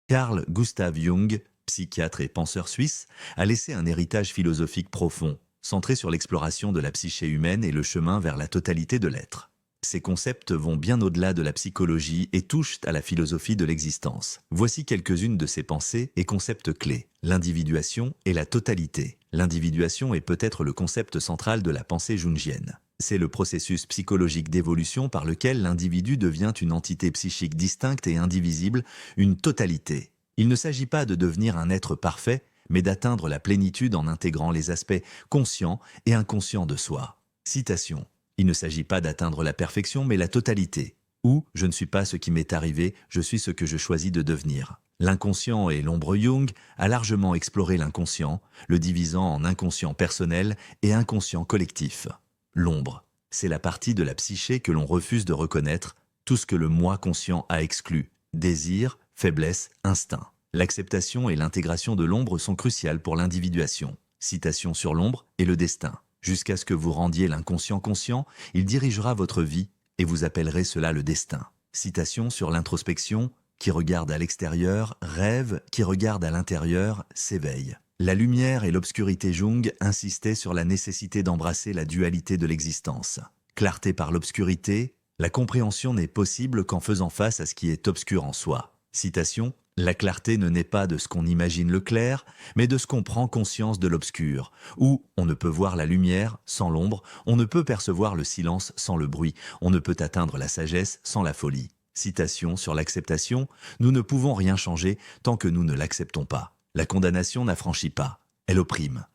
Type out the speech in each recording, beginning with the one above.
Carl Gustav Jung, psychiatre et penseur suisse, a laissé un héritage philosophique profond, centré sur l'exploration de la psyché humaine et le chemin vers la totalité de l'être. Ces concepts vont bien au-delà de la psychologie et touchent à la philosophie de l'existence. Voici quelques-unes de ces pensées et concepts clés. L'individuation et la totalité. L'individuation est peut-être le concept central de la pensée jungienne. C'est le processus psychologique d'évolution par lequel l'individu devient une entité psychique distincte et indivisible, une totalité. Il ne s'agit pas de devenir un être parfait, mais d'atteindre la plénitude en intégrant les aspects conscients et inconscients de soi. Citation. Il ne s'agit pas d'atteindre la perfection, mais la totalité. Ou, je ne suis pas ce qui m'est arrivé, je suis ce que je choisis de devenir. L'inconscient et l'ombre Jung a largement exploré l'inconscient, le divisant en inconscient personnel et inconscient collectif. L'ombre, c'est la partie de la psyché que l'on refuse de reconnaître, tout ce que le moi conscient a exclu, désir, faiblesse, instinct. L'acceptation et l'intégration de l'ombre sont cruciales pour l'individuation. Citation sur l'ombre et le destin. Jusqu'à ce que vous rendiez l'inconscient conscient, il dirigera votre vie et vous appellerez cela le destin. Citation sur l'introspection, qui regarde à l'extérieur, rêve, qui regarde à l'intérieur, s'éveille. La lumière et l'obscurité Jung insistaient sur la nécessité d'embrasser la dualité de l'existence. Clarté par l'obscurité, la compréhension n'est possible qu'en faisant face à ce qui est obscur en soi. Citation. La clarté ne naît pas de ce qu'on imagine le clair, mais de ce qu'on prend conscience de l'obscur, où on ne peut voir la lumière sans l'ombre, on ne peut percevoir le silence sans le bruit, on ne peut atteindre la sagesse sans la folie. Citation sur l'acceptation, nous ne pouvons rien changer tant que nous ne l'acceptons pas. La condamnation n'affranchit pas, elle opprime.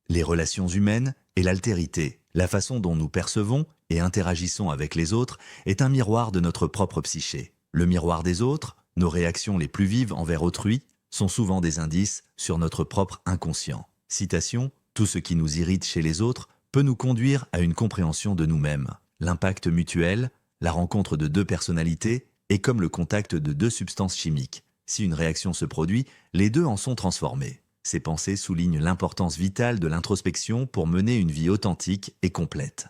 Les relations humaines et l'altérité, la façon dont nous percevons et interagissons avec les autres, est un miroir de notre propre psyché. Le miroir des autres, nos réactions les plus vives envers autrui sont souvent des indices sur notre propre inconscient. Citation, tout ce qui nous irrite chez les autres peut nous conduire à une compréhension de nous-mêmes. L'impact mutuel, la rencontre de deux personnalités, est comme le contact de deux substances chimiques. Si une réaction se produit, les deux en sont transformés. Ces pensées soulignent l'importance vitale de l'introspection pour mener une vie authentique et complète.